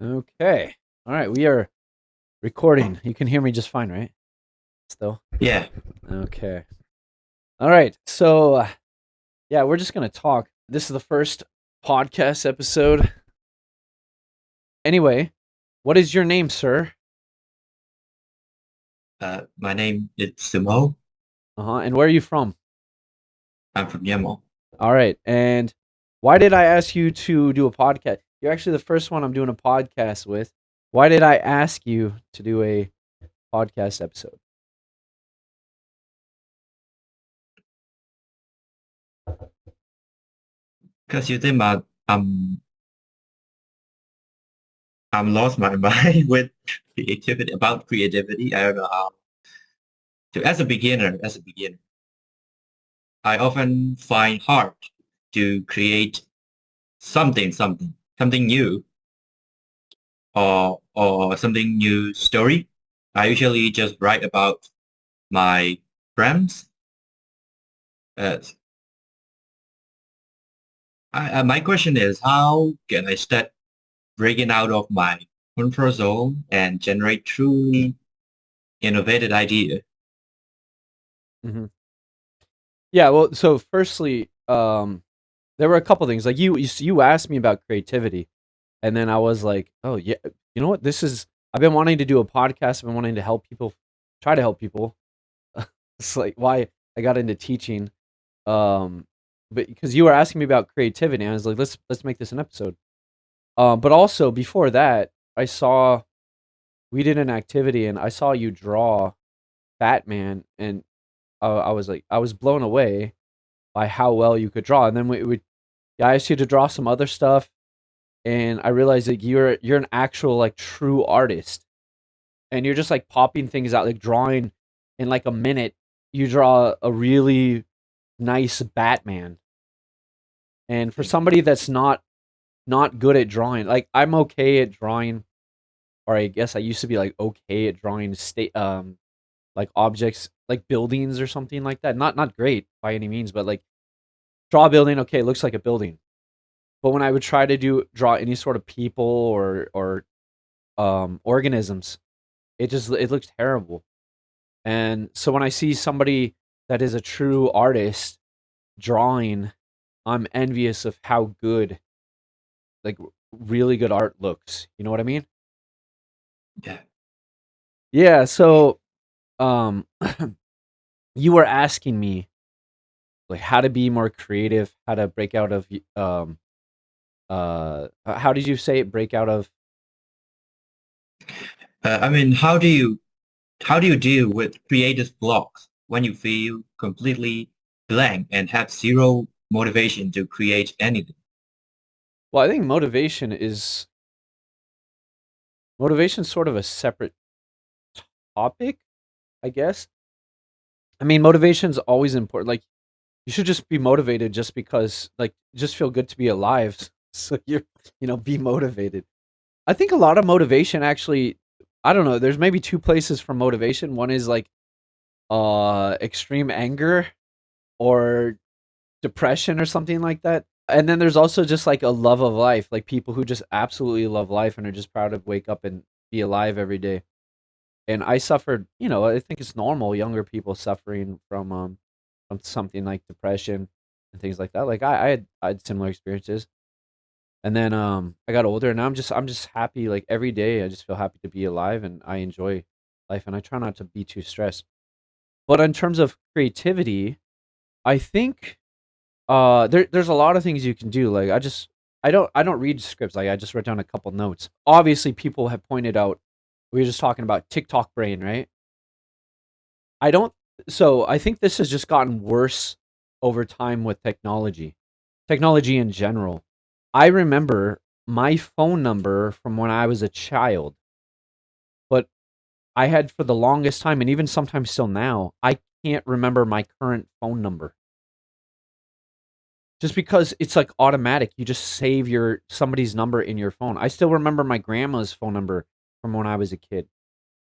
Okay. All right, we are recording. You can hear me just fine, right? Still. Yeah. Okay. All right. So, yeah, we're just gonna talk. This is the first podcast episode. Anyway, what is your name, sir? My name is Sumo. Uh huh. And where are you from? I'm from Myanmar. All right. And why did I ask you to do a podcast? You're actually the first one I'm doing a podcast with. Why did I ask you to do a podcast episode? Because you think I'm lost my mind with creativity about creativity. I don't know how to as a beginner. I often find hard to create something new or something new story. I usually just write about my friends. Uh, my question is, how can I start breaking out of my comfort zone and generate truly innovative idea? Hmm. Yeah. Well, so firstly, there were a couple things. Like you asked me about creativity, and then I was like, oh yeah, you know what? This is I've been wanting to do a podcast. I've been wanting to help people, try to help people. It's like why I got into teaching. Um, but because you were asking me about creativity, and I was like, let's make this an episode. But also before that, I saw we did an activity, and I saw you draw Batman, and I was like, I was blown away by how well you could draw. And then we yeah, I asked you to draw some other stuff, and I realized that you're an actual like true artist, and you're just like popping things out, like drawing in like a minute. You draw a really nice Batman, and for Thank you. somebody that's not good at drawing, like I'm okay at drawing, or I guess I used to be like okay at drawing state like objects like buildings or something like that. Not great by any means, but like draw a building, okay, it looks like a building. But when I would try to do draw any sort of people or organisms, it looks terrible. And so when I see somebody that is a true artist drawing, I'm envious of how good, like really good art looks. You know what I mean? Yeah. Yeah, so um you were asking me like how to be more creative, how to break out of how did you say it? Break out of I mean, how do you deal with creative blocks when you feel completely blank and have zero motivation to create anything? well, I think motivation's sort of a separate topic, I guess. I mean, motivation's always important. Like you should just be motivated just because like just feel good to be alive. So be motivated. I think a lot of motivation actually I don't know, there's maybe two places for motivation. One is like extreme anger or depression or something like that. And then there's also just like a love of life, like people who just absolutely love life and are just proud to wake up and be alive every day. And I suffered, I think it's normal younger people suffering from something like depression and things like that. Like I had similar experiences. And then I got older and now I'm just happy like every day I just feel happy to be alive and I enjoy life and I try not to be too stressed. But in terms of creativity, I think there's a lot of things you can do. Like I don't read scripts. Like I just wrote down a couple notes. Obviously people have pointed out we were just talking about TikTok brain, right? I don't so I think this has just gotten worse over time with technology. Technology in general. I remember my phone number from when I was a child, but I had for the longest time and even sometimes still now, I can't remember my current phone number. Just because it's like automatic. You just save your somebody's number in your phone. I still remember my grandma's phone number from when I was a kid.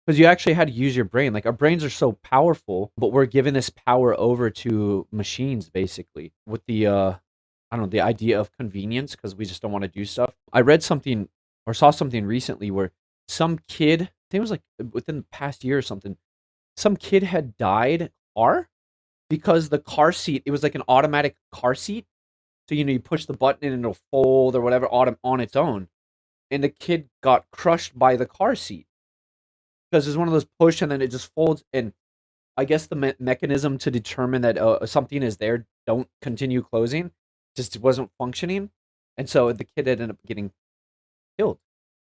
Because you actually had to use your brain. Like our brains are so powerful, but we're giving this power over to machines basically with the I don't know, the idea of convenience because we just don't want to do stuff. I read something or saw something recently where some kid, I think it was like within the past year or something, some kid had died in a car because the car seat, it was like an automatic car seat. So, you push the button and it'll fold or whatever on its own. And the kid got crushed by the car seat because it's one of those push and then it just folds. And I guess the mechanism to determine that something is there, don't continue closing, just wasn't functioning. And so the kid ended up getting killed.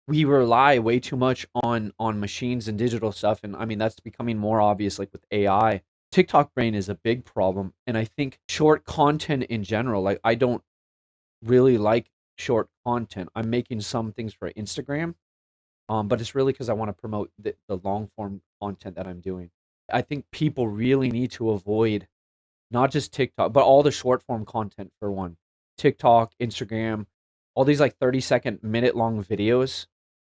We rely way too much on machines and digital stuff, and I mean that's becoming more obvious like with AI. TikTok brain is a big problem, and I think short content in general, like I don't really like short content. I'm making some things for Instagram, but it's really because I want to promote the long form content that I'm doing. I think people really need to avoid not just TikTok, but all the short form content for one. TikTok, Instagram, all these like 30-second, minute long videos.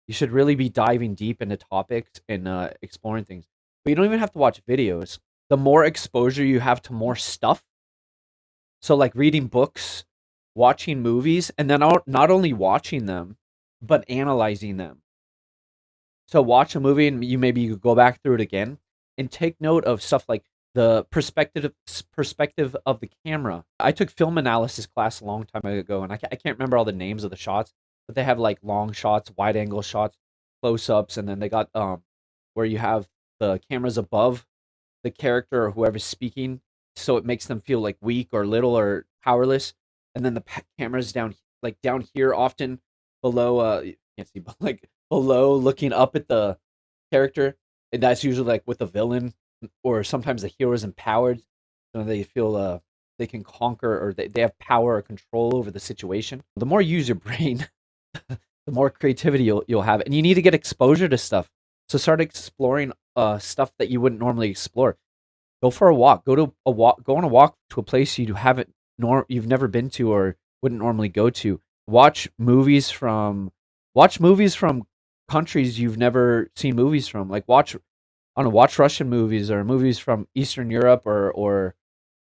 You should really be diving deep into topics and exploring things. But you don't even have to watch videos. The more exposure you have to more stuff, so like reading books, watching movies, and then not only watching them, but analyzing them. So watch a movie and you go back through it again and take note of stuff like the perspective of the camera. I took film analysis class a long time ago, and I can't remember all the names of the shots, but they have like long shots, wide angle shots, close ups, and then they got where you have the cameras above the character or whoever's speaking, so it makes them feel like weak or little or powerless, and then the cameras down like down here often below you can't see but like below looking up at the character, and that's usually like with the villain or sometimes the hero is empowered, so they feel they can conquer or they have power or control over the situation. The more you use your brain, the more creativity you'll have, and you need to get exposure to stuff. So start exploring stuff that you wouldn't normally explore. Go for a walk. Go on a walk to a place you've never been to or wouldn't normally go to. Watch movies from watch movies from countries you've never seen movies from. Like watch Russian movies or movies from Eastern Europe or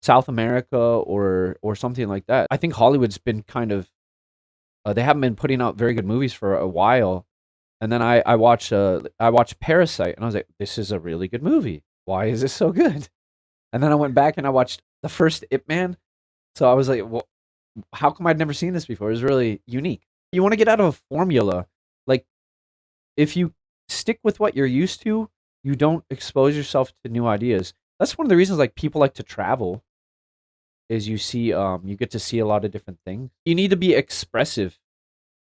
South America or something like that. I think Hollywood's been kind of they haven't been putting out very good movies for a while. And then I watched Parasite and I was like, this is a really good movie. Why is this so good? And then I went back and I watched the first Ip Man. So I was like, well, how come I'd never seen this before? It was really unique. You want to get out of a formula. Like, if you stick with what you're used to, you don't expose yourself to new ideas. That's one of the reasons like people like to travel is you get to see a lot of different things. You need to be expressive.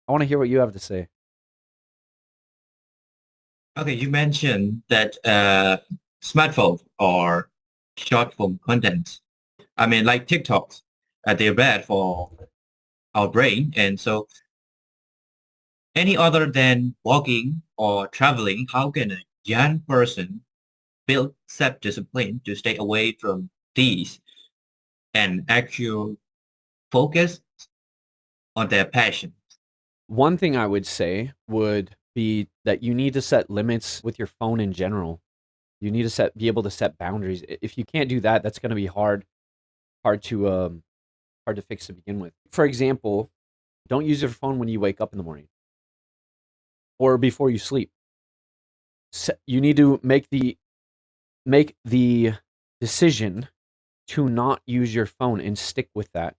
I want to hear what you have to say. Okay, you mentioned that smartphones or short form content. I mean, like TikToks, they're bad for our brain. And so, any other than walking or traveling, how can a young person build self-discipline to stay away from these and actual focus on their passion? One thing I would say would be that you need to set limits with your phone in general. You need to be able to set boundaries. If you can't do that, that's going to be hard to hard to fix to begin with. For example, don't use your phone when you wake up in the morning or before you sleep. You need to make the decision to not use your phone and stick with that.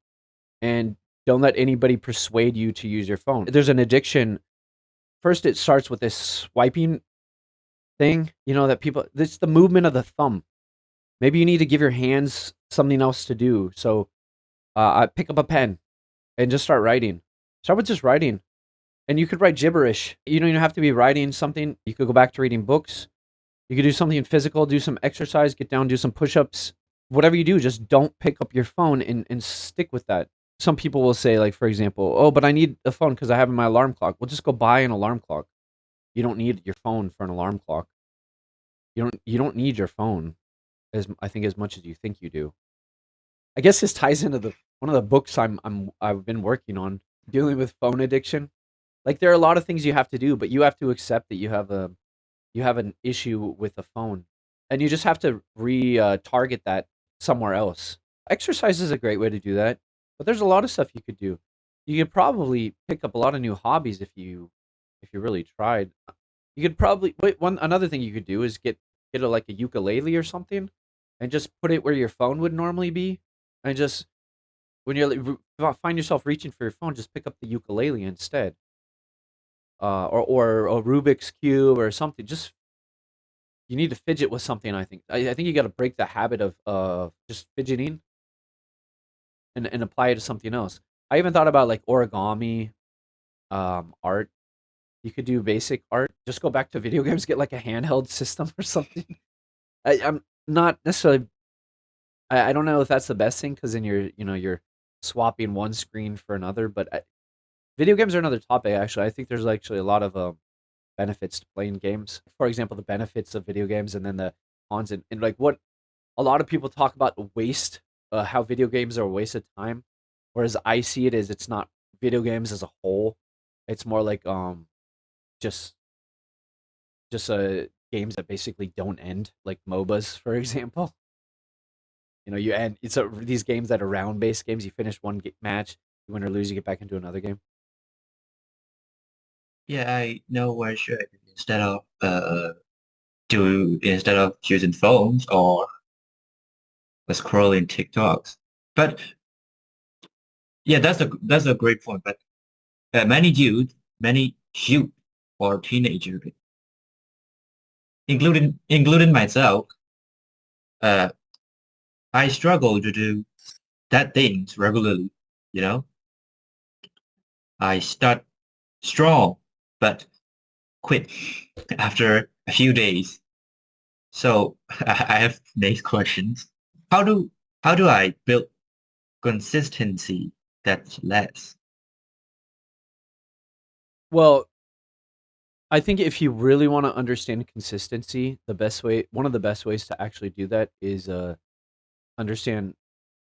And don't let anybody persuade you to use your phone. There's an addiction. First, it starts with this swiping thing, that people, it's the movement of the thumb. Maybe you need to give your hands something else to do. So I pick up a pen and just start writing. Start with just writing. And you could write gibberish. You don't even have to be writing something. You could go back to reading books. You could do something physical, do some exercise, get down, do some push ups. Whatever you do, just don't pick up your phone and stick with that. Some people will say, like, for example, oh, but I need a phone because I have my alarm clock. Well, just go buy an alarm clock. You don't need your phone for an alarm clock. You don't need your phone as much as you think you do. I guess this ties into the one of the books I've been working on dealing with phone addiction. Like there are a lot of things you have to do, but you have to accept that you have an issue with the phone, and you just have to target that somewhere else. Exercise is a great way to do that, but there's a lot of stuff you could do. You could probably pick up a lot of new hobbies if you if you really tried. You could probably wait. One another thing you could do is get like a ukulele or something, and just put it where your phone would normally be, and just when you find yourself reaching for your phone, just pick up the ukulele instead, or a Rubik's cube or something. Just you need to fidget with something. I think you got to break the habit of just fidgeting and apply it to something else. I even thought about like origami, art. You could do basic art. Just go back to video games, get like a handheld system or something. I'm not necessarily. I don't know if that's the best thing because then you're swapping one screen for another. But video games are another topic. Actually, I think there's actually a lot of benefits to playing games. For example, the benefits of video games and then the cons and like what a lot of people talk about the waste, how video games are a waste of time. Whereas I see it as it's not video games as a whole. It's more like just games that basically don't end, like MOBAs, for example. You end these games that are round based games. You finish one match, you win or lose, you get back into another game. Yeah, I know what should instead of using phones or scrolling TikToks. But yeah, that's a great point. But many youth or teenagers, including myself, uh, I struggle to do that things regularly. You know, I start strong, but quit after a few days. So I have next questions. How do how do I build consistency that lasts? Well, I think if you really want to understand consistency, one of the best ways to actually do that is understand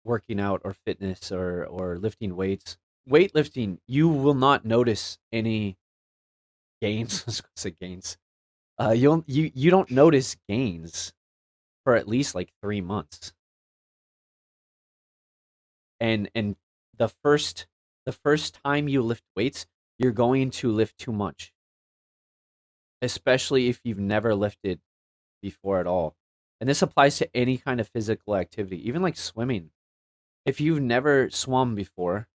working out or fitness or lifting weights. Weightlifting, you will not notice any gains. I was gonna say gains. You don't notice gains for at least like 3 months, and the first the first time you lift weights, you're going to lift too much, especially if you've never lifted before at all. And this applies to any kind of physical activity, even like swimming. If you've never swum before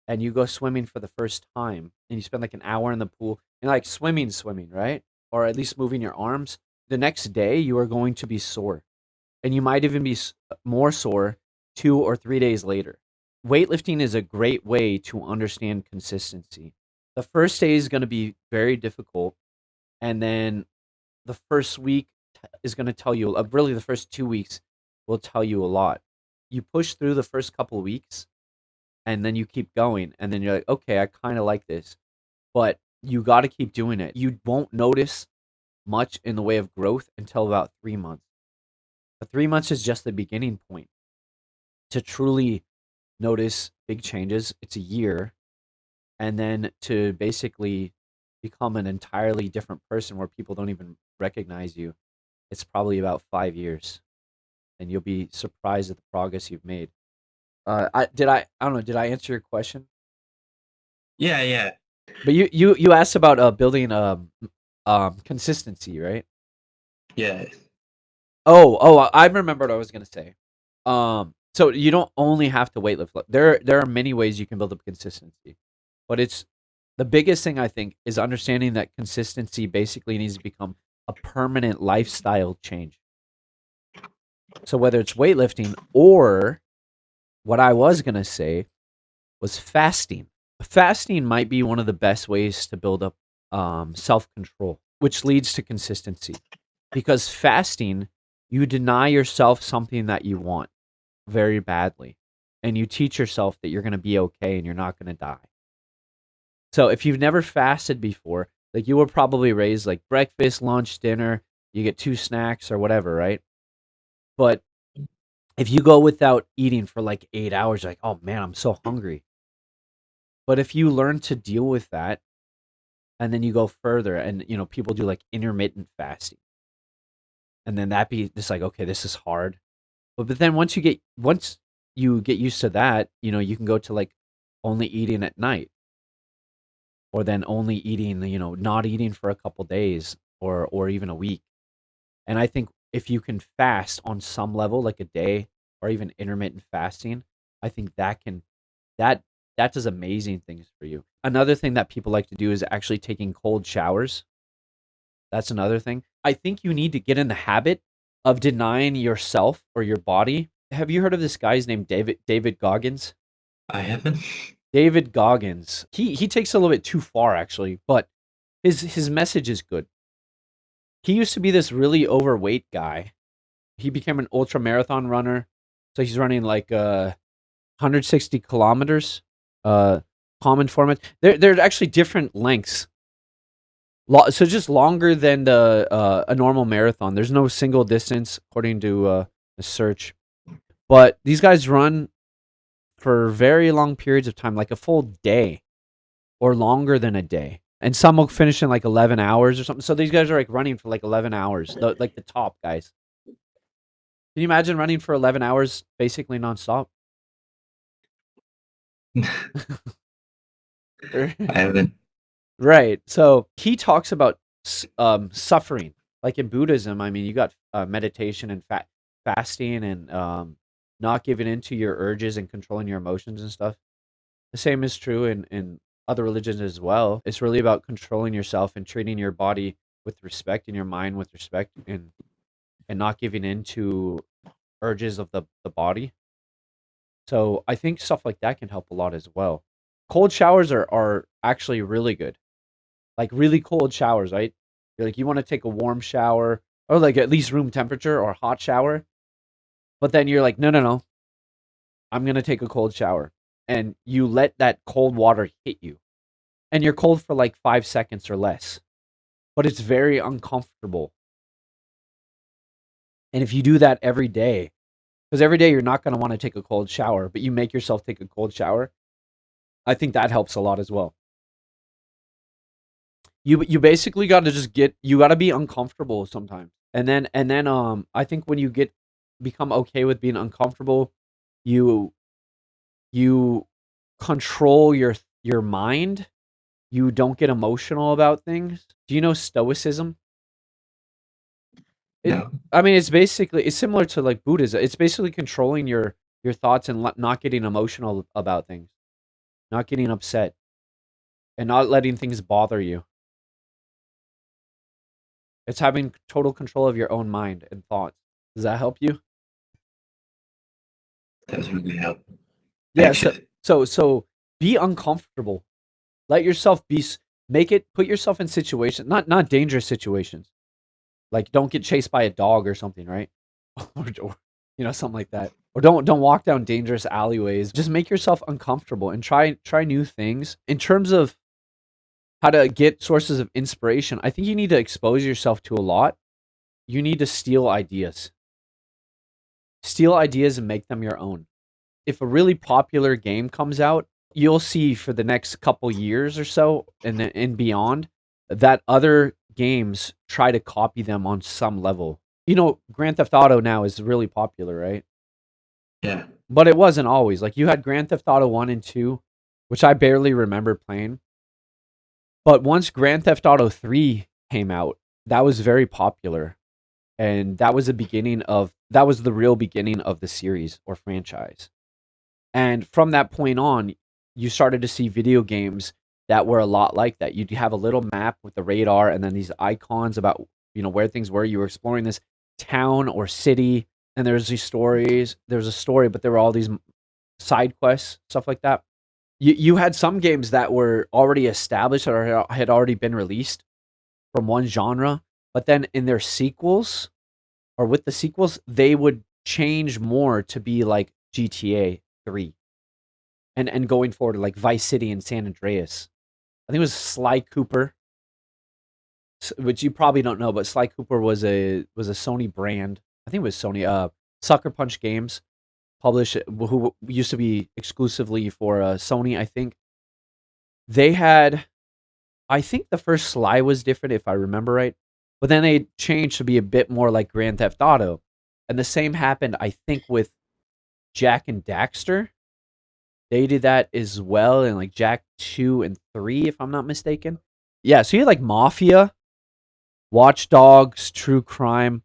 and you go swimming for the first time and you spend like an hour in the pool and like swimming, right? Or at least moving your arms, the next day you are going to be sore. And you might even be more sore 2 or 3 days later. Weightlifting is a great way to understand consistency. The first day is going to be very difficult. And then the first week is going to tell you, really, the first 2 weeks will tell you a lot. You push through the first couple of weeks and then you keep going. And then you're like, okay, I kind of like this. But you got to keep doing it. You won't notice much in the way of growth until about 3 months. But 3 months is just the beginning point. To truly notice big changes, it's a year. And then to basically become an entirely different person where people don't even recognize you, it's probably about 5 years. And you'll be surprised at the progress you've made. I don't know, did I answer your question? Yeah, yeah, But you asked about building consistency, right? yeah. Oh, I remember what I was gonna say. So you don't only have to weightlift. There are many ways you can build up consistency, but it's the biggest thing I think is understanding that consistency basically needs to become a permanent lifestyle change. So whether it's weightlifting or what I was gonna say was fasting. Fasting might be one of the best ways to build up self control, which leads to consistency. Because fasting, you deny yourself something that you want very badly, and you teach yourself that you're going to be okay and you're not going to die. So if you've never fasted before, like you were probably raised like breakfast, lunch, dinner, you get two snacks or whatever, right? But if you go without eating for like 8 hours, you're like, oh man, I'm so hungry. But if you learn to deal with that and then you go further and people do like intermittent fasting and then that be just like, okay, this is hard. But then once you get used to that, you can go to like only eating at night. or then only eating, not eating for a couple days or even a week. And I think if you can fast on some level, like a day or even intermittent fasting, I think that that does amazing things for you. Another thing that people like to do is actually taking cold showers. That's another thing. I think you need to get in the habit of denying yourself or your body. Have you heard of this guy's name David Goggins? I haven't. David Goggins. He takes it a little bit too far actually, but his message is good. He used to be this really overweight guy. He became an ultra marathon runner. So he's running like 160 kilometers. Uh, common format. They're actually different lengths. So just longer than a normal marathon. There's no single distance according to a search. But these guys run for very long periods of time, like a full day or longer than a day. And some will finish in like 11 hours or something. So these guys are like running for like 11 hours, like the top guys. Can you imagine running for 11 hours basically nonstop? I haven't. Right. So he talks about suffering. Like in Buddhism, I mean, you got meditation and fasting and not giving into your urges and controlling your emotions and stuff. The same is true in other religions as well. It's really about controlling yourself and treating your body with respect and your mind with respect and not giving into urges of the body. So I think stuff like that can help a lot as well. Cold showers are actually really good. Like really cold showers, right? You're like you want to take a warm shower or like at least room temperature or hot shower, but then you're like, no, no, no, I'm gonna take a cold shower, and you let that cold water hit you, and you're cold for like 5 seconds or less, but it's very uncomfortable. And if you do that every day, because every day you're not gonna want to take a cold shower, but you make yourself take a cold shower, I think that helps a lot as well. You basically got to just get you got to be uncomfortable sometimes. And then I think when you get become okay with being uncomfortable, you you control your mind. You don't get emotional about things. Do you know stoicism? It No, I mean it's similar to like Buddhism. It's basically controlling your thoughts and not getting emotional about things, not getting upset and not letting things bother you. It's having total control of your own mind and thoughts. Does that help you? that's really helpful. Yeah, so Actually, so so be uncomfortable. Let yourself make it put yourself in situations, not dangerous situations. Like don't get chased by a dog or something, right? or something like that. Or don't walk down dangerous alleyways. Just make yourself uncomfortable and try new things. In terms of how to get sources of inspiration, I think you need to expose yourself to a lot. You need to steal ideas. Steal ideas and make them your own. If a really popular game comes out, you'll see for the next couple years or so and beyond that other games try to copy them on some level. Grand Theft Auto now is really popular, right? yeah, But it wasn't always. Like you had Grand Theft Auto 1 and 2, which I barely remember playing. But once Grand Theft Auto 3 came out, that was very popular. And that was the real beginning of the series or franchise. And from that point on, you started to see video games that were a lot like that. You'd have a little map with the radar and then these icons about, where things were. You were exploring this town or city, and there's these stories. There's a story, but there were all these side quests, stuff like that. You had some games that were already established or had already been released from one genre, but then in their sequels or with the sequels, they would change more to be like GTA 3 and going forward like Vice City and San Andreas. I think it was Sly Cooper, which you probably don't know, but Sly Cooper was a Sony brand. I think it was Sony. Sucker Punch Games published who used to be exclusively for Sony. I think they had. I think the first Sly was different if I remember right, but then they changed to be a bit more like Grand Theft Auto, and the same happened I think with Jack and Daxter. They did that as well in like Jack 2 and 3, if I'm not mistaken. Yeah, so you had like Mafia, Watch Dogs, True Crime.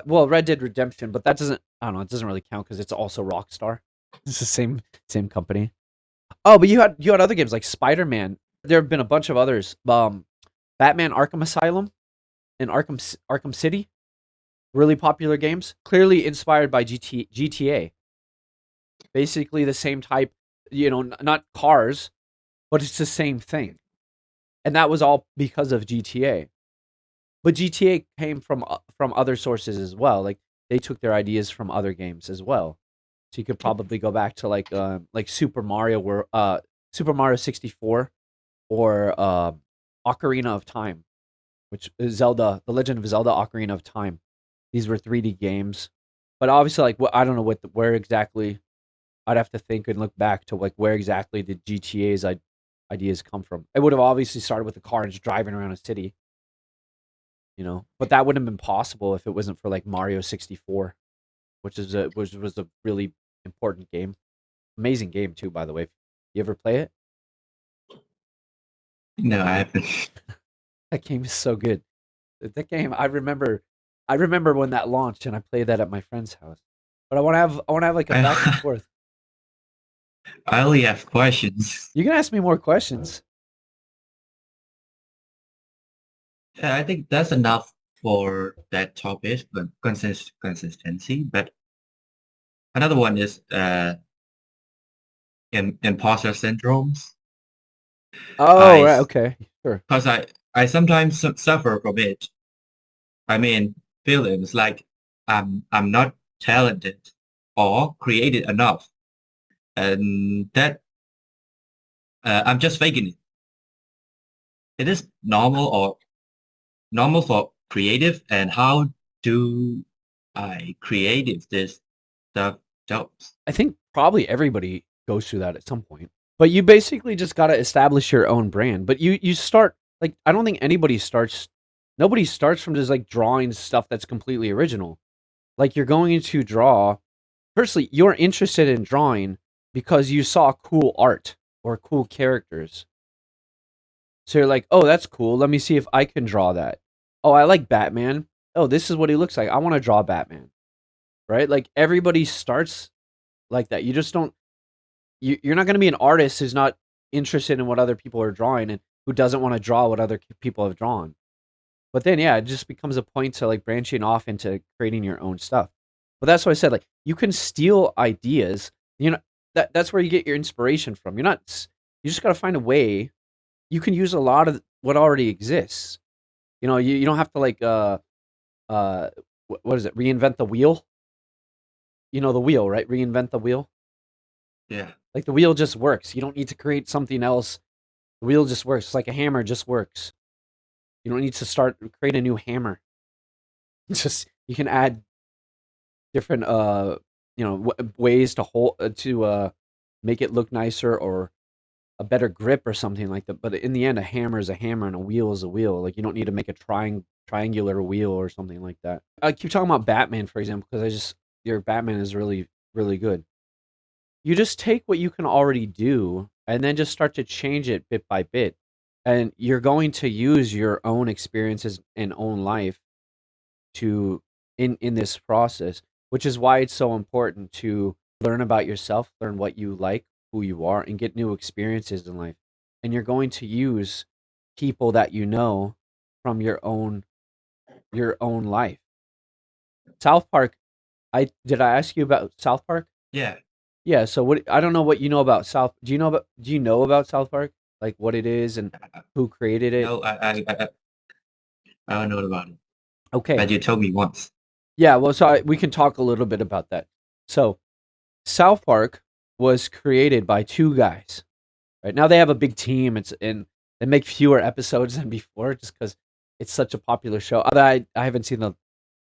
Well, Red Dead Redemption, but that doesn't. I don't know. It doesn't really count because it's also Rockstar. It's the same company. Oh, but you had other games like Spider Man. There have been a bunch of others. Batman Arkham Asylum and Arkham City. Really popular games. Clearly inspired by GTA. Basically the same type. Not cars, but it's the same thing. And that was all because of GTA. But GTA came from other sources as well. Like they took their ideas from other games as well. So you could probably go back to like Super Mario 64 or Ocarina of Time, which is Zelda, The Legend of Zelda Ocarina of Time. These were 3D games. But obviously like I don't know where exactly. I'd have to think and look back to like where exactly did GTA's ideas come from. It would have obviously started with a car and just driving around a city, but that wouldn't have been possible if it wasn't for like Mario 64, which was a really important game. Amazing game too, by the way. You ever play it? No, I haven't. That game is so good. That game, I remember when that launched and I played that at my friend's house. But I want to have like a back and I forth. I only have questions. You can ask me more questions. Yeah, I think that's enough for that topic, but consistency. But another one is imposter syndromes. Oh, I right, okay. Sure. because I sometimes suffer from it. I mean, feelings like I'm not talented or creative enough, and that I'm just faking it. It is normal for creative, and how do I creative this stuff jobs? I think probably everybody goes through that at some point. But you basically just got to establish your own brand. But you start like I don't think nobody starts from just like drawing stuff that's completely original. Like you're going to draw. Firstly, you're interested in drawing because you saw cool art or cool characters. So you're like, "Oh, that's cool. Let me see if I can draw that." "Oh, I like Batman. Oh, this is what he looks like. I want to draw Batman." Right? Like everybody starts like that. You just don't you're not going to be an artist who's not interested in what other people are drawing and who doesn't want to draw what other people have drawn. But then, yeah, it just becomes a point to like branching off into creating your own stuff. But that's what I said. Like you can steal ideas. That's where you get your inspiration from. You just got to find a way. You can use a lot of what already exists. You don't have to like uh what is it? Reinvent the wheel. You know the wheel, right? Reinvent the wheel. Yeah, Like the wheel just works. You don't need to create something else. The wheel just works. It's like a hammer just works. You don't need to create a new hammer. It's just you can add different ways to hold to make it look nicer or a better grip or something like that. But in the end, a hammer is a hammer and a wheel is a wheel. Like you don't need to make a triangular wheel or something like that. I keep talking about Batman, for example, because I just your Batman is really really good. You just take what you can already do and then just start to change it bit by bit. And you're going to use your own experiences and own life to in this process, which is why it's so important to learn about yourself, learn what you like, who you are, and get new experiences in life. And you're going to use people that you know from your own life. South Park, I ask you about South Park? yeah. Yeah, so what I don't know what you know about do you know about South Park? Like what it is and who created it? No, I don't know about it, Okay. but you told me once. Yeah, well we can talk a little bit about that. So, South Park was created by two guys. Right? Now they have a big team. And they make fewer episodes than before just cuz it's such a popular show. Although I haven't seen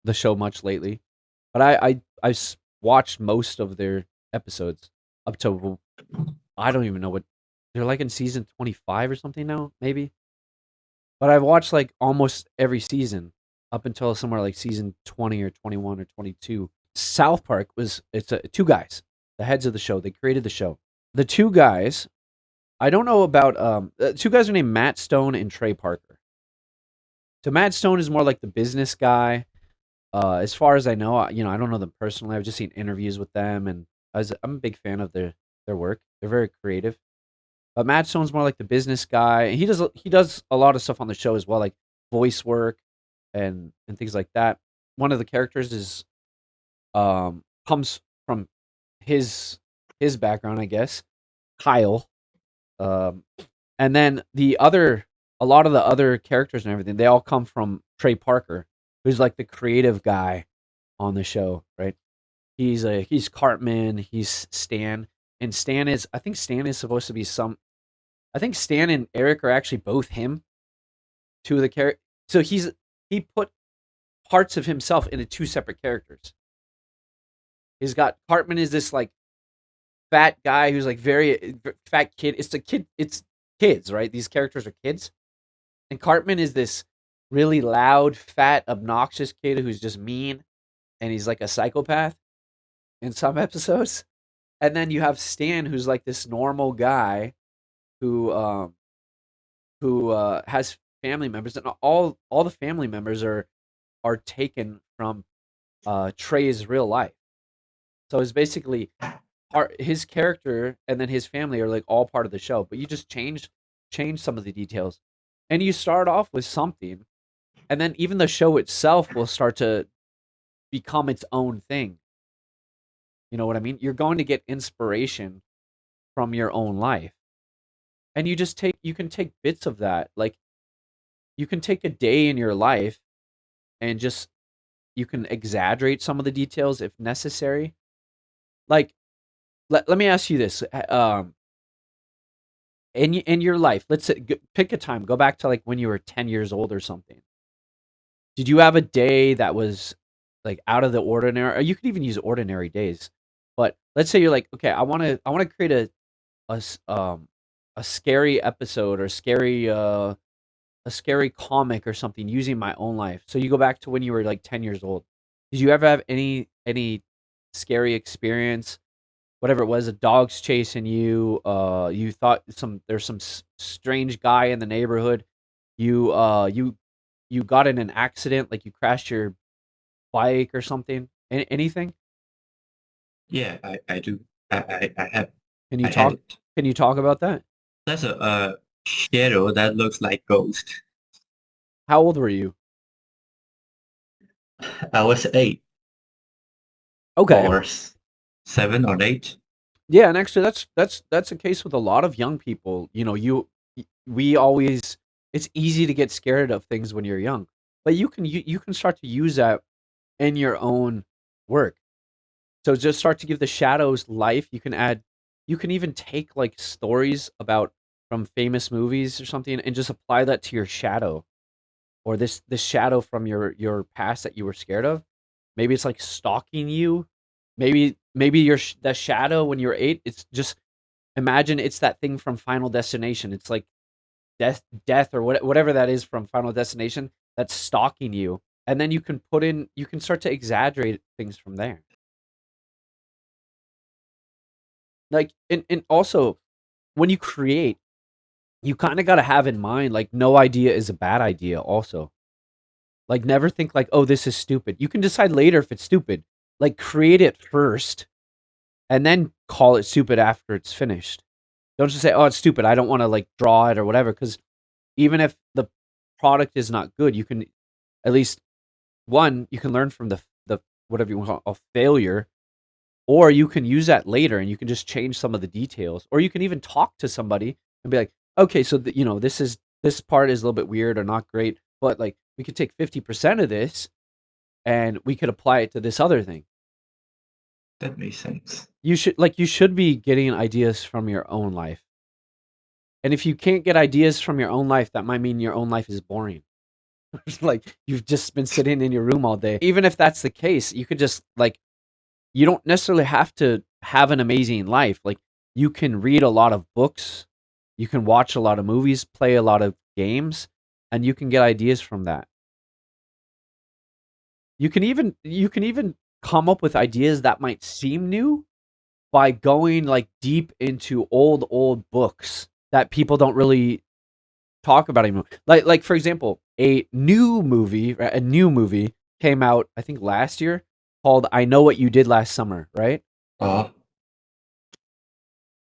the show much lately, but I watched most of their episodes up to I don't even know what they're like in season 25 or something now, maybe. But I've watched like almost every season up until somewhere like season 20 or 21 or 22. South Park it's two guys, the heads of the show. They created the show. the two guys, I don't know about two guys are named Matt Stone and Trey Parker. So Matt Stone is more like the business guy. As far as I know, I don't know them personally. I've just seen interviews with them, and I'm a big fan of their work. They're very creative. But Matt Stone's more like the business guy. He does a lot of stuff on the show as well, like voice work and things like that. One of the characters is comes from his his background, I guess. Kyle. Um, and then a lot of the other characters and everything, they all come from Trey Parker, who's like the creative guy on the show, right? He's Cartman, he's Stan, and I think Stan is supposed to be some. I think Stan and Eric are actually both him, two of the characters. So he put parts of himself into two separate characters. He's got Cartman is this like fat guy who's like very fat kid. It's kids, right? These characters are kids. And Cartman is this really loud, fat, obnoxious kid who's just mean and he's like a psychopath in some episodes. And then you have Stan who's like this normal guy who has family members, and all the family members are taken from Trey's real life. So it's basically his character and then his family are like all part of the show, but you just change some of the details. And you start off with something, and then even the show itself will start to become its own thing. You know what I mean? You're going to get inspiration from your own life. And you can take bits of that. Like you can take a day in your life and just you can exaggerate some of the details if necessary. Like let me ask you this. In your life, let's say, pick a time, go back to like when you were 10 years old or something. Did you have a day that was like out of the ordinary? Or you could even use ordinary days. But let's say you're like, okay, I want to create a a scary episode or a scary comic or something using my own life. So you go back to when you were like 10 years old. Did you ever have any scary experience? Whatever it was, a dog's chasing you. You thought there's some strange guy in the neighborhood. You you got in an accident, like you crashed your bike or something. Anything? Yeah, I do. I have. Can you I had talk? it. Can you talk about that? That's a shadow that looks like ghost. How old were you? I was 8 Okay. or 7 or 8. Yeah, and actually that's a case with a lot of young people. You know, we always it's easy to get scared of things when you're young. But you can start to use that in your own work. So just start to give the shadows life. You can even take like stories about from famous movies or something and just apply that to your shadow or this shadow from your past that you were scared of. Maybe it's like stalking you. Maybe the shadow when you're 8, it's just imagine it's that thing from Final Destination. It's like death or whatever that is from Final Destination that's stalking you. And then you can start to exaggerate things from there. Like and also when you create, you kind of got to have in mind like no idea is a bad idea also. Like never think like, "Oh, this is stupid." You can decide later if it's stupid. Like create it first and then call it stupid after it's finished. Don't just say, "Oh, it's stupid. I don't want to like draw it or whatever," cuz even if the product is not good, you can at least one, you can learn from the whatever you want to call a failure, or you can use that later and you can just change some of the details, or you can even talk to somebody and be like, okay, so this part is a little bit weird or not great, but like we could take 50% of this and we could apply it to this other thing. That makes sense. You should be getting ideas from your own life. And if you can't get ideas from your own life, that might mean your own life is boring. It's like you've just been sitting in your room all day. Even if that's the case, you could just like you don't necessarily have to have an amazing life. Like you can read a lot of books, you can watch a lot of movies, play a lot of games, and you can get ideas from that. You can even come up with ideas that might seem new, by going like deep into old books that people don't really talk about anymore. Like for example, a new movie came out I think last year called I Know What You Did Last Summer, right? Oh,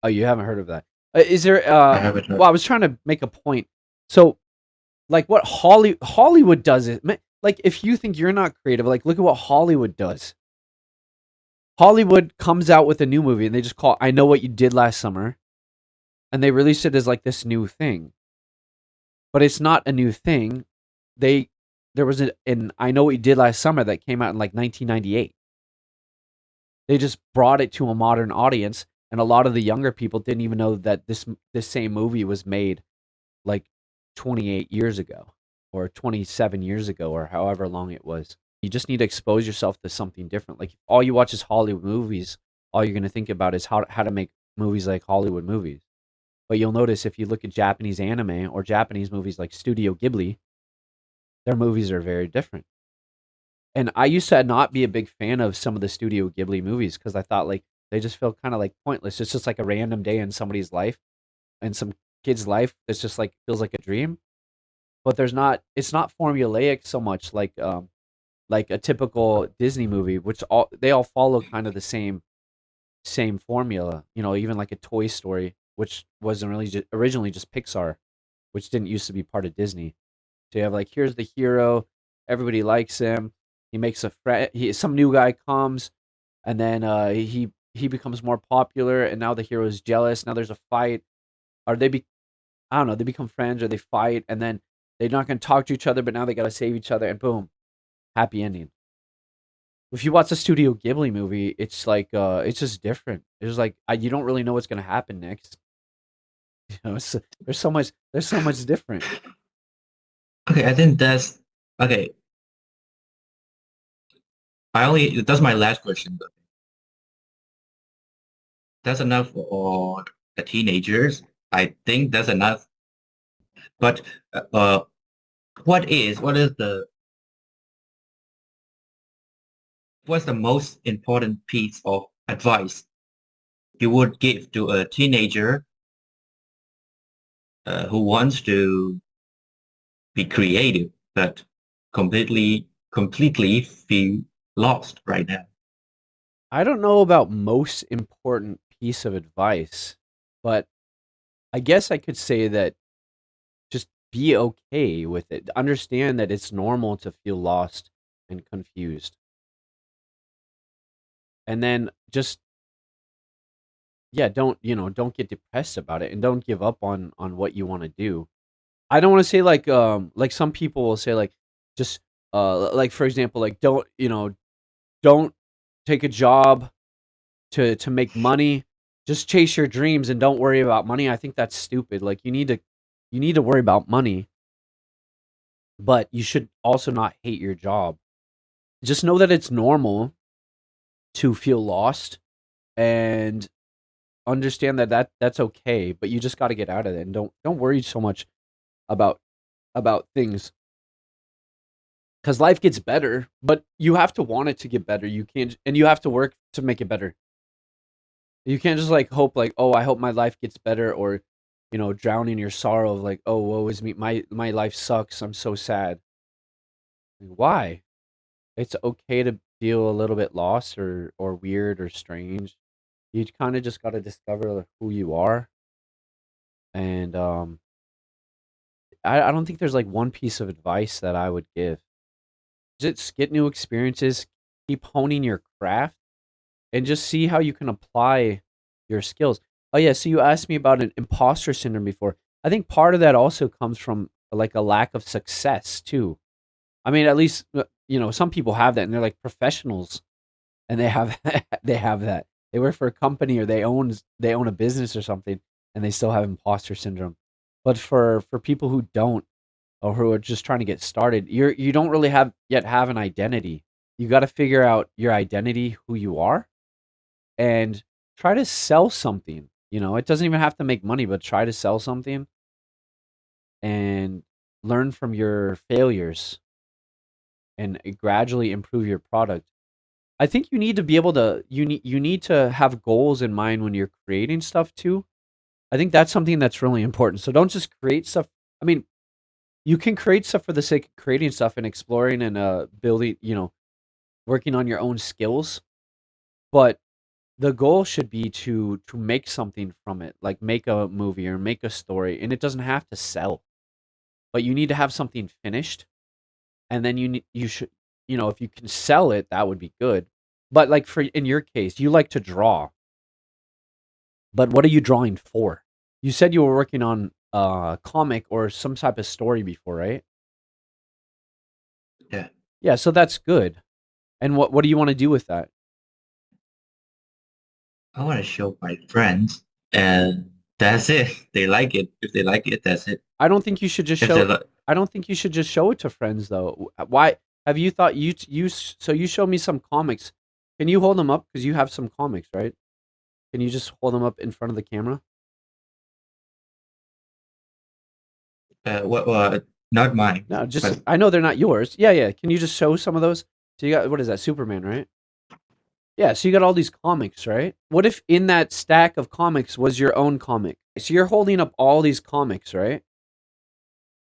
Oh, you haven't heard of that. Is there I haven't well, heard. I was trying to make a point. So, like what Hollywood does it like if you think you're not creative, like look at what Hollywood does. Hollywood comes out with a new movie and they just call it I Know What You Did Last Summer and they release it as like this new thing. But it's not a new thing. They there was an I Know What You Did Last Summer that came out in like 1998. They just brought it to a modern audience and a lot of the younger people didn't even know that this same movie was made like 28 years ago or 27 years ago or however long it was. You just need to expose yourself to something different. Like if all you watch is Hollywood movies, all you're going to think about is how to make movies like Hollywood movies. But you'll notice if you look at Japanese anime or Japanese movies like Studio Ghibli, their movies are very different. And I used to not be a big fan of some of the Studio Ghibli movies because I thought like they just feel kind of like pointless. It's just like a random day in somebody's life and some kid's life. It's just like feels like a dream. But there's not. It's not formulaic so much like a typical Disney movie, which all they all follow kind of the same formula. You know, even like a Toy Story, which wasn't really originally just Pixar, which didn't used to be part of Disney. So you have like here's the hero, everybody likes him. He makes a friend. Some new guy comes, and then he becomes more popular, and now the hero is jealous. Now there's a fight. Or I don't know. They become friends, or they fight, and then they're not going to talk to each other, but now they got to save each other, and boom, happy ending. If you watch a Studio Ghibli movie, it's like it's just different. It's like you don't really know what's going to happen next. You know, there's so much different. Okay, I think that's okay. I only that's my last question. But that's enough for the teenagers. I think that's enough. But what is what's the most important piece of advice you would give to a teenager who wants to be creative but completely feel lost right now? I don't know about most important piece of advice, but I guess I could say that just be okay with it. Understand that it's normal to feel lost and confused. And then just yeah, don't get depressed about it and don't give up on what you want to do. I don't want to say like some people will say like just like for example like don't take a job to make money. Just chase your dreams and don't worry about money. I think that's stupid. Like you need to worry about money, but you should also not hate your job. Just know that it's normal to feel lost and understand that that's okay, but you just got to get out of it and don't worry so much about things cuz life gets better, but you have to want it to get better. You can't and you have to work to make it better. You can't just like hope like, "Oh, I hope my life gets better," or drown in your sorrow of like, "Oh, woe is me. My life sucks. I'm so sad." Why? It's okay to feel a little bit lost or weird or strange. You kind of just got to discover who you are and I don't think there's like one piece of advice that I would give. Just get new experiences, keep honing your craft and just see how you can apply your skills. Oh yeah, so you asked me about an imposter syndrome before. I think part of that also comes from like a lack of success too. I mean, at least some people have that, and they're like professionals, and they have they have that. They work for a company or they own a business or something, and they still have imposter syndrome. But for people who don't or who are just trying to get started, you don't really have an identity. You got to figure out your identity, who you are, and try to sell something. It doesn't even have to make money, but try to sell something and learn from your failures and gradually improve your product. I think you need to be able to you need to have goals in mind when you're creating stuff too. I think that's something that's really important. So don't just create stuff. I mean, you can create stuff for the sake of creating stuff and exploring and building, working on your own skills, but the goal should be to make something from it, like make a movie or make a story, and it doesn't have to sell, but you need to have something finished, and then you should, if you can sell it, that would be good. But like for in your case, you like to draw, but what are you drawing for? You said you were working on a comic or some type of story before, right? Yeah, Yeah, so that's good. And what do you want to do with that? I want to show my friends, and that's it. They like it. If they like it, that's it. I don't think you should just If they show. like, I don't think you should just show it to friends though. Why have you thought so you show me some comics? Can you hold them up because you have some comics, right? Can you just hold them up in front of the camera? not mine, No, just but I know they're not yours. Yeah, yeah. Can you just show some of those? So you got what is that? Superman, right? Yeah, so you got all these comics, right? What if in that stack of comics was your own comic? So you're holding up all these comics, right?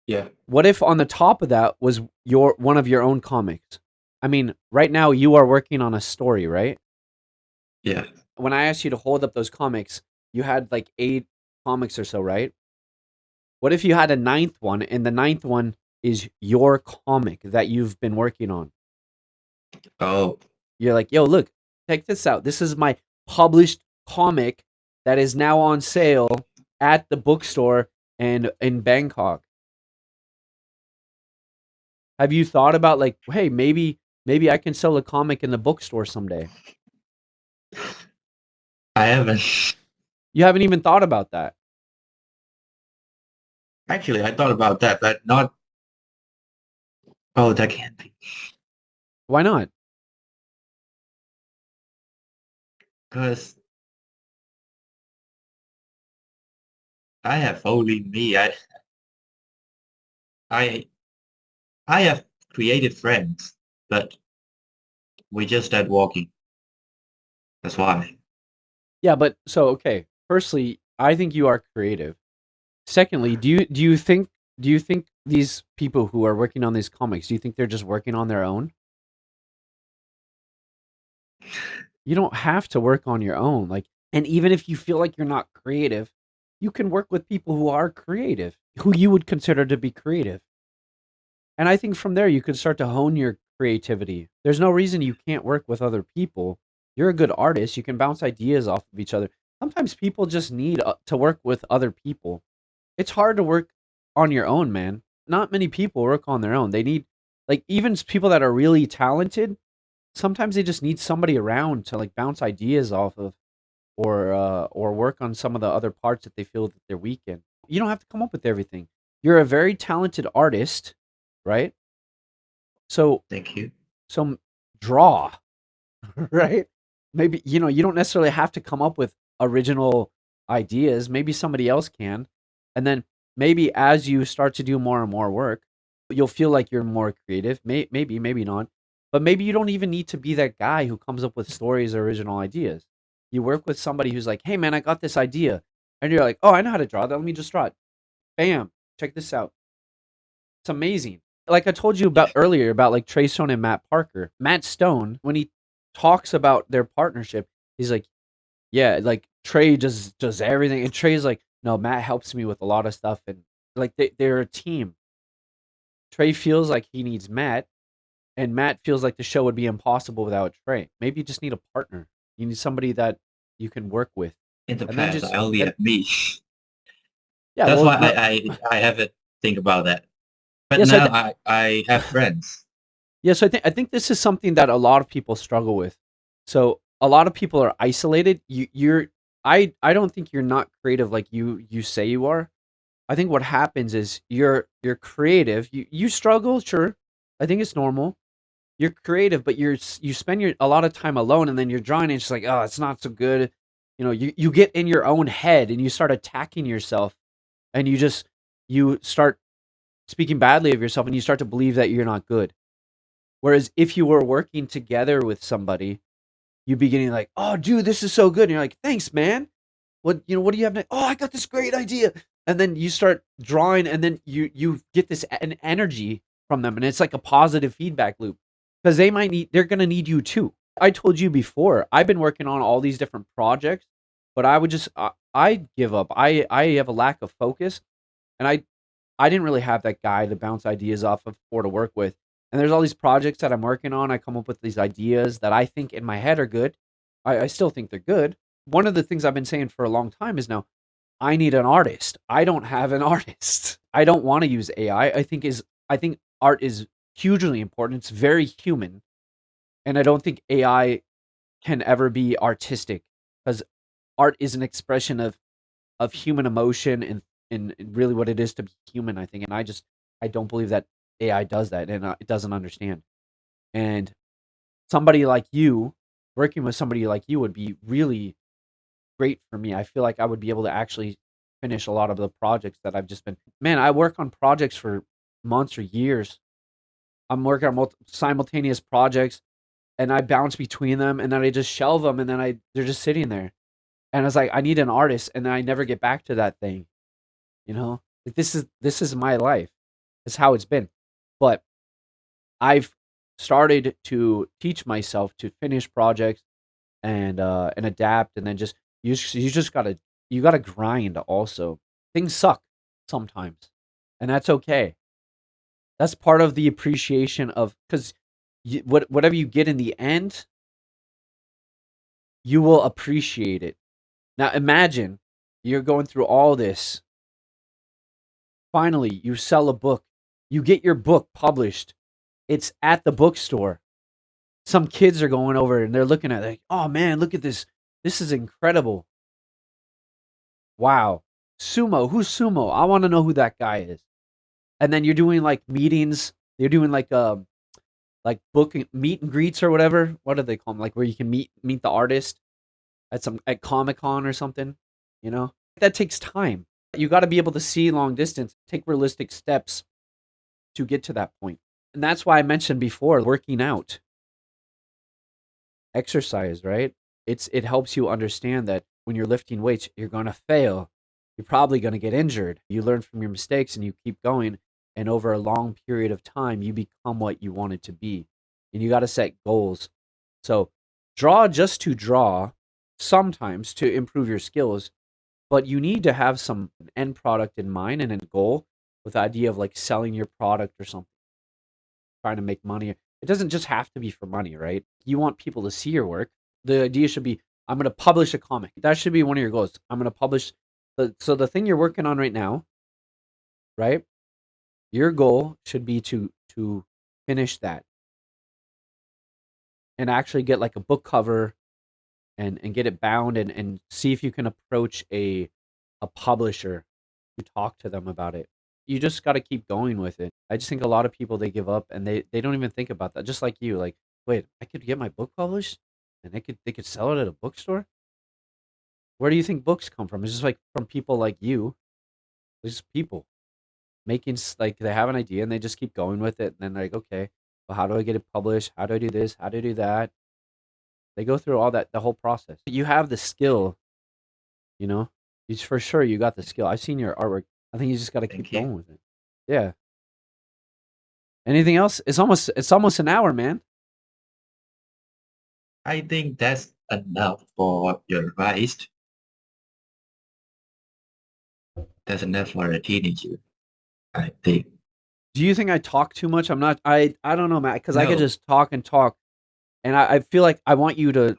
yeah, What if on the top of that was your one of your own comics? I mean, right now you are working on a story, right? yeah. When I asked you to hold up those comics, you had like 8 comics or so, right? What if you had a ninth one and the ninth one is your comic that you've been working on? Oh, You're like, "Yo, look, check this out. This is my published comic that is now on sale at the bookstore and in Bangkok." Have you thought about like, "Hey, maybe I can sell a comic in the bookstore someday?" I haven't. You haven't even thought about that. Actually, I thought about that, but not. Oh, that can't be Why not? because I have only me. I, I have creative friends, but we just start walking. That's why. Yeah, but so okay. Firstly, I think you are creative. Secondly, do you think these people who are working on these comics, do you think they're just working on their own? You don't have to work on your own. Like, and even if you feel like you're not creative, you can work with people who are creative, who you would consider to be creative. And I think from there you could start to hone your creativity. There's no reason you can't work with other people. You're a good artist. You can bounce ideas off of each other. Sometimes people just need to work with other people. It's hard to work on your own, man. Not many people work on their own. They need, like, even people that are really talented, sometimes they just need somebody around to like bounce ideas off of or work on some of the other parts that they feel that they're weak in. You don't have to come up with everything. You're a very talented artist, right? So Thank you. so draw, right? Maybe you don't necessarily have to come up with original ideas. Maybe somebody else can. And then maybe as you start to do more and more work, you'll feel like you're more creative. Maybe not. But maybe you don't even need to be that guy who comes up with stories or original ideas. You work with somebody who's like, "Hey man, I got this idea." And you're like, "Oh, I know how to draw that. Let me just draw it." Bam. Check this out. It's amazing. Like I told you about earlier about like Trey Stone and Matt Parker. Matt Stone, when he talks about their partnership, he's like, "Yeah, like Trey just does everything," and Trey's like, "No, Matt helps me with a lot of stuff," and like they're a team. Trey feels like he needs Matt, and Matt feels like the show would be impossible without Trey. Maybe you just need a partner. You need somebody that you can work with, In the and then past, just I only and have me. yeah, That's well, why no, I haven't think about that. But yes, now I have friends. yeah, so I think this is something that a lot of people struggle with. So a lot of people are isolated. I don't think you're not creative like you say you are. I think what happens is you're creative. You struggle, sure. I think it's normal. You're creative, but you spend a lot of time alone, and then you're drawing, and it's just like, oh, it's not so good. You get in your own head, and you start attacking yourself, and you start speaking badly of yourself, and you start to believe that you're not good. Whereas if you were working together with somebody, you'd be getting like, "Oh, dude, this is so good." And you're like, "Thanks, man. What do you have next? Oh, I got this great idea." And then you start drawing, and then you get this an energy from them, and it's like a positive feedback loop because they're gonna need you too. I told you before, I've been working on all these different projects, but I give up. I have a lack of focus, and I didn't really have that guy to bounce ideas off of or to work with. And there's all these projects that I'm working on. I come up with these ideas that I think in my head are good. I still think they're good. One of the things I've been saying for a long time is now I need an artist. I don't have an artist. I don't want to use AI. I think art is hugely important. It's very human. And I don't think AI can ever be artistic because art is an expression of human emotion and really what it is to be human, I think. And I don't believe that AI does that and it doesn't understand. And somebody like you, working with somebody like you would be really great for me. I feel like I would be able to actually finish a lot of the projects that I've just been. Man, I work on projects for months or years. I'm working on simultaneous projects and I bounce between them and then I just shelve them and then they're just sitting there. And I was like, I need an artist and then I never get back to that thing. You know, like this is my life. It's how it's been. But I've started to teach myself to finish projects and adapt, and then you just gotta grind. Also, things suck sometimes, and that's okay. That's part of the appreciation of because whatever you get in the end, you will appreciate it. Now, imagine you're going through all this. Finally, you sell a book. You get your book published. It's at the bookstore. Some kids are going over and they're looking at it like, "Oh man, look at this. This is incredible. Wow. Sumo, who's Sumo? I want to know who that guy is." And then you're doing like meetings. You're doing like booking meet and greets or whatever. What do they call them? Like where you can meet the artist at Comic Con or something. You know that takes time. You got to be able to see long distance, take realistic steps to get to that point. And that's why I mentioned before working out, exercise, right? It helps you understand that when you're lifting weights, you're going to fail. You're probably going to get injured. You learn from your mistakes and you keep going, and over a long period of time you become what you want it to be. And you got to set goals. So, draw just to draw sometimes to improve your skills, but you need to have some end product in mind and a goal with the idea of like selling your product or something, trying to make money. It doesn't just have to be for money, right? You want people to see your work. The idea should be, I'm going to publish a comic. That should be one of your goals. I'm going to publish. So the thing you're working on right now, right? Your goal should be to finish that and actually get like a book cover and get it bound and see if you can approach a publisher to talk to them about it. You just got to keep going with it. I just think a lot of people they give up and they don't even think about that. Just like you, like, wait, I could get my book published and they could sell it at a bookstore. Where do you think books come from? It's just like from people like you. There's just people making like they have an idea and they just keep going with it. And then they're like, okay, well, how do I get it published? How do I do this? How do I do that? They go through all that, the whole process. You have the skill, you know. It's for sure you got the skill. I've seen your artwork. I think you just got to keep Thank you. going with it. Yeah. Anything else? It's almost an hour, man. I think that's enough for your advice. That's enough for a teenager, I think. Do you think I talk too much? I'm not. I don't know, Matt, because I could No, just talk and talk, and I feel like I want you to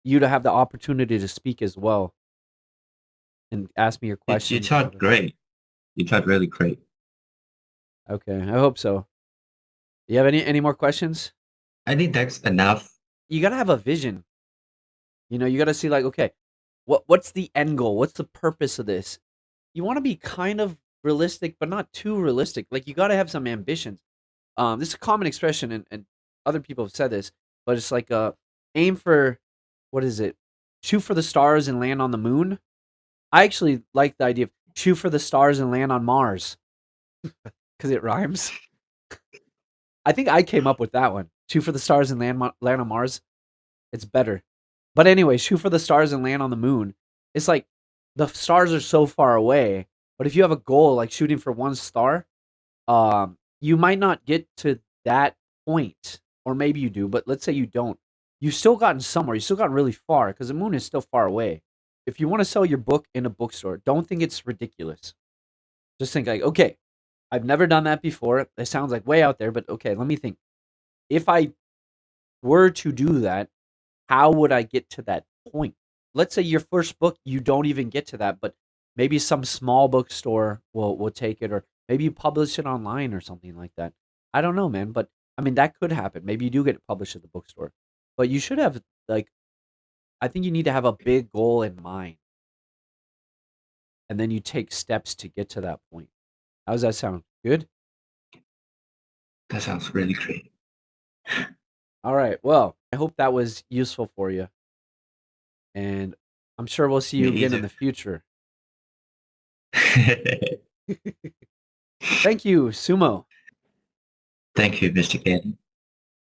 have the opportunity to speak as well and ask me your you questions or taught whatever. great. You taught really great. Okay, I hope so. You have any more questions? I think that's enough. You gotta have a vision. You gotta see like, okay, what's the end goal? What's the purpose of this? You want to be kind of realistic, but not too realistic. Like you gotta have some ambitions. This is a common expression, and other people have said this, but it's like aim for what is it? Shoot for the stars and land on the moon. I actually like the idea of shoot for the stars and land on Mars because it rhymes. I think I came up with that one. Shoot for the stars and land on Mars. It's better. But anyway, shoot for the stars and land on the moon. It's like the stars are so far away, but if you have a goal like shooting for one star, you might not get to that point, or maybe you do, but let's say you don't. You've still gotten somewhere. You've still gotten really far because the moon is still far away. If you want to sell your book in a bookstore, don't think it's ridiculous. Just think like, okay, I've never done that before. It sounds like way out there, but okay, let me think. If I were to do that, how would I get to that point? Let's say your first book, you don't even get to that, but maybe some small bookstore will take it, or maybe you publish it online or something like that. I don't know, man, but I mean that could happen. Maybe you do get it published at the bookstore, but you should have like I think you need to have a big goal in mind, and then you take steps to get to that point. How does that sound? Good. That sounds really great. All right. Well, I hope that was useful for you, and I'm sure we'll see Me you again in either. the future. Thank you, Sumo. Thank you, Mr. Kenny.